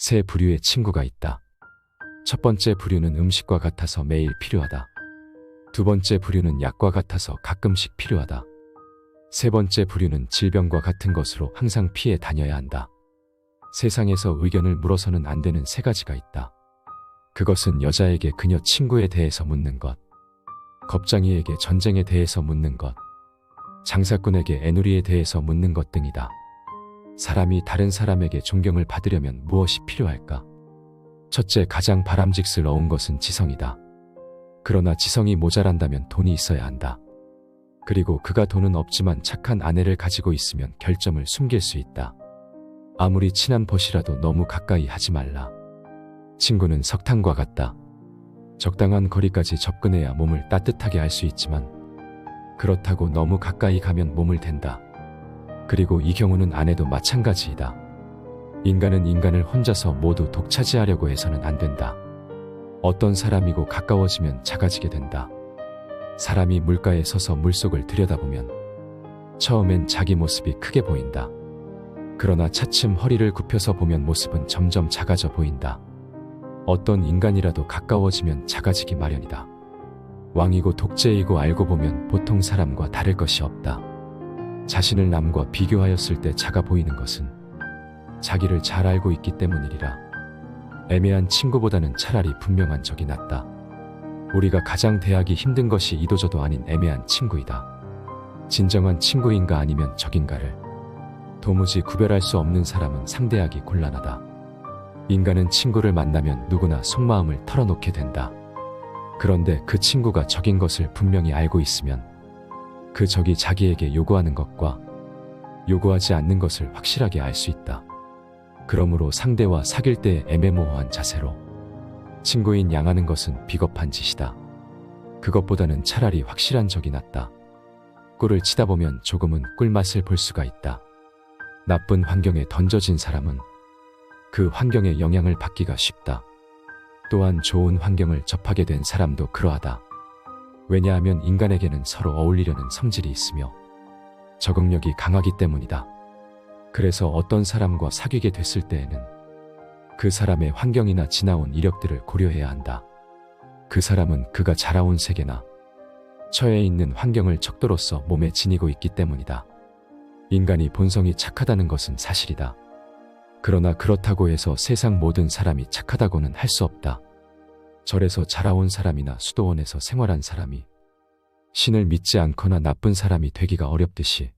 세 부류의 친구가 있다. 첫 번째 부류는 음식과 같아서 매일 필요하다. 두 번째 부류는 약과 같아서 가끔씩 필요하다. 세 번째 부류는 질병과 같은 것으로 항상 피해 다녀야 한다. 세상에서 의견을 물어서는 안 되는 세 가지가 있다. 그것은 여자에게 그녀 친구에 대해서 묻는 것, 겁장이에게 전쟁에 대해서 묻는 것, 장사꾼에게 애누리에 대해서 묻는 것 등이다. 사람이 다른 사람에게 존경을 받으려면 무엇이 필요할까? 첫째, 가장 바람직스러운 것은 지성이다. 그러나 지성이 모자란다면 돈이 있어야 한다. 그리고 그가 돈은 없지만 착한 아내를 가지고 있으면 결점을 숨길 수 있다. 아무리 친한 벗이라도 너무 가까이 하지 말라. 친구는 석탄과 같다. 적당한 거리까지 접근해야 몸을 따뜻하게 할 수 있지만 그렇다고 너무 가까이 가면 몸을 댄다. 그리고 이 경우는 아내도 마찬가지이다. 인간은 인간을 혼자서 모두 독차지하려고 해서는 안 된다. 어떤 사람이고 가까워지면 작아지게 된다. 사람이 물가에 서서 물속을 들여다보면 처음엔 자기 모습이 크게 보인다. 그러나 차츰 허리를 굽혀서 보면 모습은 점점 작아져 보인다. 어떤 인간이라도 가까워지면 작아지기 마련이다. 왕이고 독재이고 알고 보면 보통 사람과 다를 것이 없다. 자신을 남과 비교하였을 때 작아 보이는 것은 자기를 잘 알고 있기 때문이리라. 애매한 친구보다는 차라리 분명한 적이 낫다. 우리가 가장 대하기 힘든 것이 이도저도 아닌 애매한 친구이다. 진정한 친구인가 아니면 적인가를 도무지 구별할 수 없는 사람은 상대하기 곤란하다. 인간은 친구를 만나면 누구나 속마음을 털어놓게 된다. 그런데 그 친구가 적인 것을 분명히 알고 있으면 그 적이 자기에게 요구하는 것과 요구하지 않는 것을 확실하게 알 수 있다. 그러므로 상대와 사귈 때 애매모호한 자세로 친구인 양하는 것은 비겁한 짓이다. 그것보다는 차라리 확실한 적이 낫다. 꿀을 치다 보면 조금은 꿀맛을 볼 수가 있다. 나쁜 환경에 던져진 사람은 그 환경의 영향을 받기가 쉽다. 또한 좋은 환경을 접하게 된 사람도 그러하다. 왜냐하면 인간에게는 서로 어울리려는 성질이 있으며 적응력이 강하기 때문이다. 그래서 어떤 사람과 사귀게 됐을 때에는 그 사람의 환경이나 지나온 이력들을 고려해야 한다. 그 사람은 그가 자라온 세계나 처해 있는 환경을 척도로서 몸에 지니고 있기 때문이다. 인간이 본성이 착하다는 것은 사실이다. 그러나 그렇다고 해서 세상 모든 사람이 착하다고는 할 수 없다. 절에서 자라온 사람이나 수도원에서 생활한 사람이 신을 믿지 않거나 나쁜 사람이 되기가 어렵듯이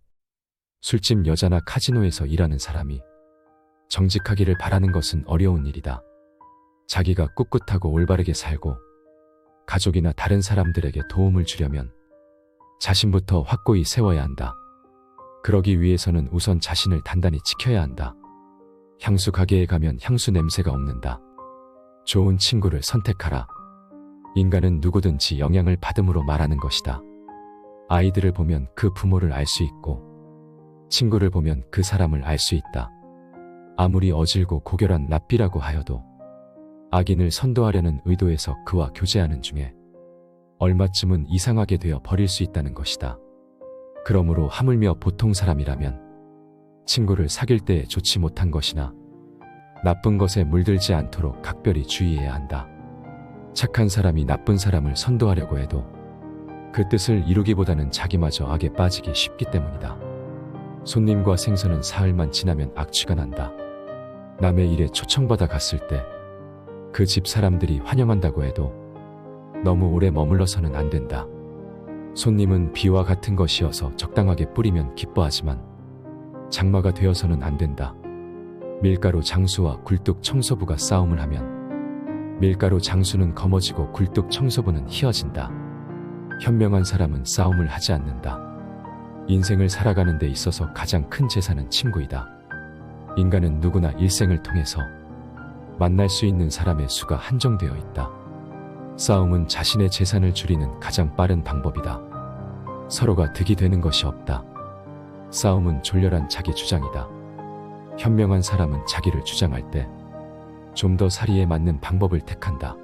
술집 여자나 카지노에서 일하는 사람이 정직하기를 바라는 것은 어려운 일이다. 자기가 꿋꿋하고 올바르게 살고 가족이나 다른 사람들에게 도움을 주려면 자신부터 확고히 세워야 한다. 그러기 위해서는 우선 자신을 단단히 지켜야 한다. 향수 가게에 가면 향수 냄새가 없는다. 좋은 친구를 선택하라. 인간은 누구든지 영향을 받음으로 말하는 것이다. 아이들을 보면 그 부모를 알 수 있고 친구를 보면 그 사람을 알 수 있다. 아무리 어질고 고결한 랍비라고 하여도 악인을 선도하려는 의도에서 그와 교제하는 중에 얼마쯤은 이상하게 되어 버릴 수 있다는 것이다. 그러므로 하물며 보통 사람이라면 친구를 사귈 때에 좋지 못한 것이나 나쁜 것에 물들지 않도록 각별히 주의해야 한다. 착한 사람이 나쁜 사람을 선도하려고 해도 그 뜻을 이루기보다는 자기마저 악에 빠지기 쉽기 때문이다. 손님과 생선은 사흘만 지나면 악취가 난다. 남의 일에 초청받아 갔을 때 그 집 사람들이 환영한다고 해도 너무 오래 머물러서는 안 된다. 손님은 비와 같은 것이어서 적당하게 뿌리면 기뻐하지만 장마가 되어서는 안 된다. 밀가루 장수와 굴뚝 청소부가 싸움을 하면 밀가루 장수는 거머쥐고 굴뚝 청소부는 희어진다. 현명한 사람은 싸움을 하지 않는다. 인생을 살아가는 데 있어서 가장 큰 재산은 친구이다. 인간은 누구나 일생을 통해서 만날 수 있는 사람의 수가 한정되어 있다. 싸움은 자신의 재산을 줄이는 가장 빠른 방법이다. 서로가 득이 되는 것이 없다. 싸움은 졸렬한 자기 주장이다. 현명한 사람은 자기를 주장할 때 좀 더 사리에 맞는 방법을 택한다.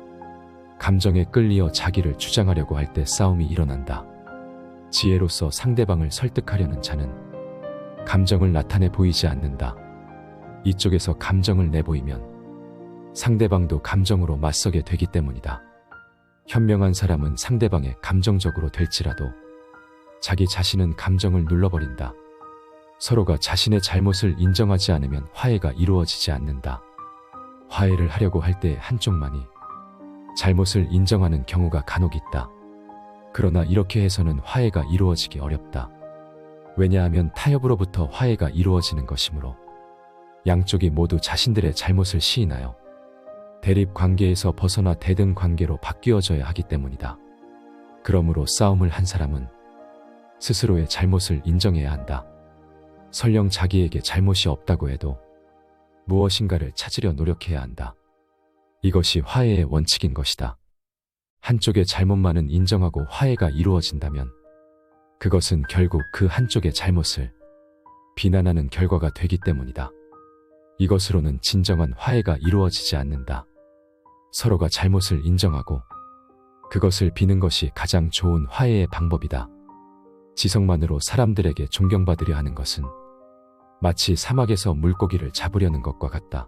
감정에 끌리어 자기를 주장하려고 할 때 싸움이 일어난다. 지혜로서 상대방을 설득하려는 자는 감정을 나타내 보이지 않는다. 이쪽에서 감정을 내보이면 상대방도 감정으로 맞서게 되기 때문이다. 현명한 사람은 상대방의 감정적으로 될지라도 자기 자신은 감정을 눌러버린다. 서로가 자신의 잘못을 인정하지 않으면 화해가 이루어지지 않는다. 화해를 하려고 할 때 한쪽만이 잘못을 인정하는 경우가 간혹 있다. 그러나 이렇게 해서는 화해가 이루어지기 어렵다. 왜냐하면 타협으로부터 화해가 이루어지는 것이므로 양쪽이 모두 자신들의 잘못을 시인하여 대립 관계에서 벗어나 대등 관계로 바뀌어져야 하기 때문이다. 그러므로 싸움을 한 사람은 스스로의 잘못을 인정해야 한다. 설령 자기에게 잘못이 없다고 해도 무엇인가를 찾으려 노력해야 한다. 이것이 화해의 원칙인 것이다. 한쪽의 잘못만은 인정하고 화해가 이루어진다면 그것은 결국 그 한쪽의 잘못을 비난하는 결과가 되기 때문이다. 이것으로는 진정한 화해가 이루어지지 않는다. 서로가 잘못을 인정하고 그것을 비는 것이 가장 좋은 화해의 방법이다. 지성만으로 사람들에게 존경받으려 하는 것은 마치 사막에서 물고기를 잡으려는 것과 같다.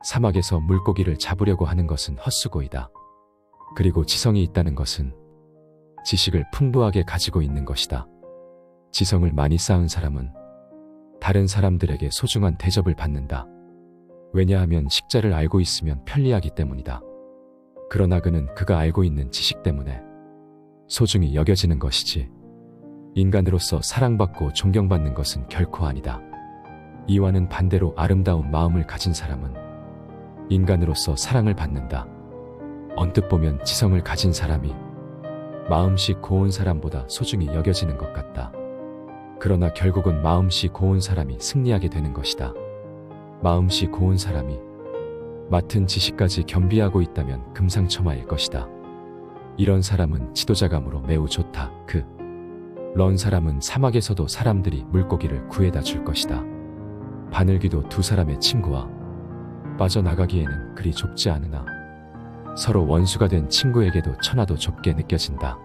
사막에서 물고기를 잡으려고 하는 것은 헛수고이다. 그리고 지성이 있다는 것은 지식을 풍부하게 가지고 있는 것이다. 지성을 많이 쌓은 사람은 다른 사람들에게 소중한 대접을 받는다. 왜냐하면 식자를 알고 있으면 편리하기 때문이다. 그러나 그는 그가 알고 있는 지식 때문에 소중히 여겨지는 것이지 인간으로서 사랑받고 존경받는 것은 결코 아니다. 이와는 반대로 아름다운 마음을 가진 사람은 인간으로서 사랑을 받는다. 언뜻 보면 지성을 가진 사람이 마음씨 고운 사람보다 소중히 여겨지는 것 같다. 그러나 결국은 마음씨 고운 사람이 승리하게 되는 것이다. 마음씨 고운 사람이 맡은 지식까지 겸비하고 있다면 금상첨화일 것이다. 이런 사람은 지도자감으로 매우 좋다. 런 사람은 사막에서도 사람들이 물고기를 구해다 줄 것이다. 바늘귀도 두 사람의 친구와 빠져나가기에는 그리 좁지 않으나 서로 원수가 된 친구에게도 천하도 좁게 느껴진다.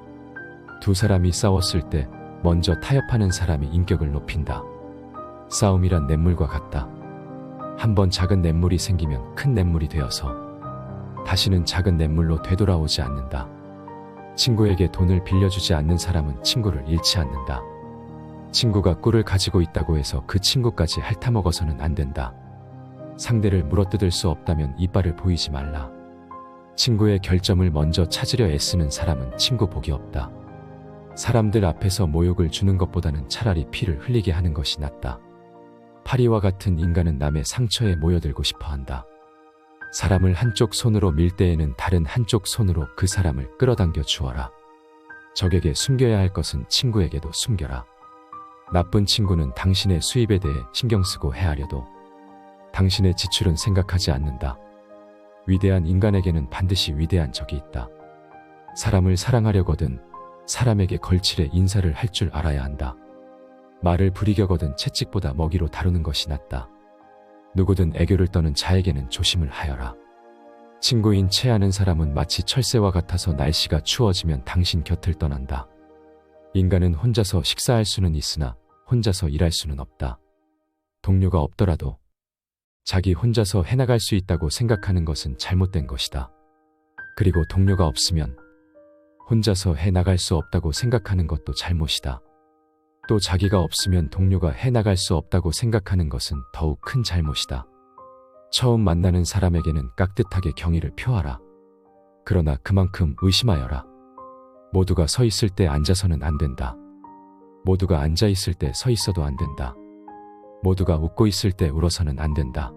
두 사람이 싸웠을 때 먼저 타협하는 사람이 인격을 높인다. 싸움이란 냇물과 같다. 한번 작은 냇물이 생기면 큰 냇물이 되어서 다시는 작은 냇물로 되돌아오지 않는다. 친구에게 돈을 빌려주지 않는 사람은 친구를 잃지 않는다. 친구가 꿀을 가지고 있다고 해서 그 친구까지 핥아먹어서는 안 된다. 상대를 물어뜯을 수 없다면 이빨을 보이지 말라. 친구의 결점을 먼저 찾으려 애쓰는 사람은 친구 복이 없다. 사람들 앞에서 모욕을 주는 것보다는 차라리 피를 흘리게 하는 것이 낫다. 파리와 같은 인간은 남의 상처에 모여들고 싶어한다. 사람을 한쪽 손으로 밀 때에는 다른 한쪽 손으로 그 사람을 끌어당겨 주어라. 적에게 숨겨야 할 것은 친구에게도 숨겨라. 나쁜 친구는 당신의 수입에 대해 신경 쓰고 헤아려도 당신의 지출은 생각하지 않는다. 위대한 인간에게는 반드시 위대한 적이 있다. 사람을 사랑하려거든 사람에게 걸칠에 인사를 할 줄 알아야 한다. 말을 부리겨거든 채찍보다 먹이로 다루는 것이 낫다. 누구든 애교를 떠는 자에게는 조심을 하여라. 친구인 체하는 사람은 마치 철새와 같아서 날씨가 추워지면 당신 곁을 떠난다. 인간은 혼자서 식사할 수는 있으나 혼자서 일할 수는 없다. 동료가 없더라도 자기 혼자서 해나갈 수 있다고 생각하는 것은 잘못된 것이다. 그리고 동료가 없으면 혼자서 해나갈 수 없다고 생각하는 것도 잘못이다. 또 자기가 없으면 동료가 해나갈 수 없다고 생각하는 것은 더욱 큰 잘못이다. 처음 만나는 사람에게는 깍듯하게 경의를 표하라. 그러나 그만큼 의심하여라. 모두가 서 있을 때 앉아서는 안 된다. 모두가 앉아 있을 때 서 있어도 안 된다. 모두가 웃고 있을 때 울어서는 안 된다.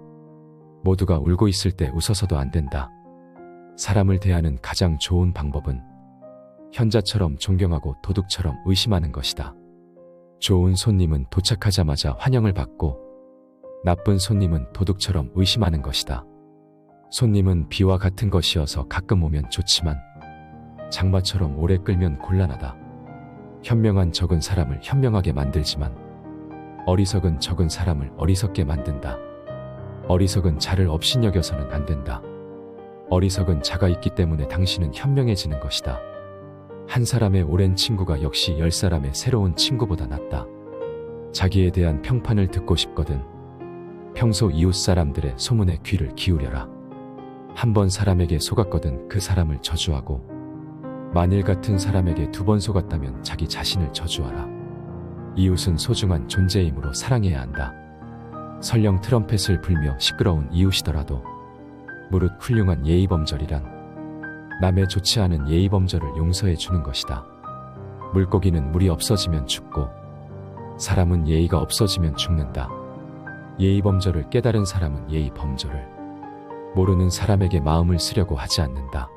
모두가 울고 있을 때 웃어서도 안 된다. 사람을 대하는 가장 좋은 방법은 현자처럼 존경하고 도둑처럼 의심하는 것이다. 좋은 손님은 도착하자마자 환영을 받고 나쁜 손님은 도둑처럼 의심하는 것이다. 손님은 비와 같은 것이어서 가끔 오면 좋지만 장마처럼 오래 끌면 곤란하다. 현명한 적은 사람을 현명하게 만들지만 어리석은 적은 사람을 어리석게 만든다. 어리석은 자를 업신여겨서는 안 된다. 어리석은 자가 있기 때문에 당신은 현명해지는 것이다. 한 사람의 오랜 친구가 역시 10사람의 새로운 친구보다 낫다. 자기에 대한 평판을 듣고 싶거든 평소 이웃 사람들의 소문에 귀를 기울여라. 한 번 사람에게 속았거든 그 사람을 저주하고 만일 같은 사람에게 두 번 속았다면 자기 자신을 저주하라. 이웃은 소중한 존재이므로 사랑해야 한다. 설령 트럼펫을 불며 시끄러운 이웃이더라도 무릇 훌륭한 예의범절이란 남의 좋지 않은 예의범절을 용서해 주는 것이다. 물고기는 물이 없어지면 죽고 사람은 예의가 없어지면 죽는다. 예의범절을 깨달은 사람은 예의범절을 모르는 사람에게 마음을 쓰려고 하지 않는다.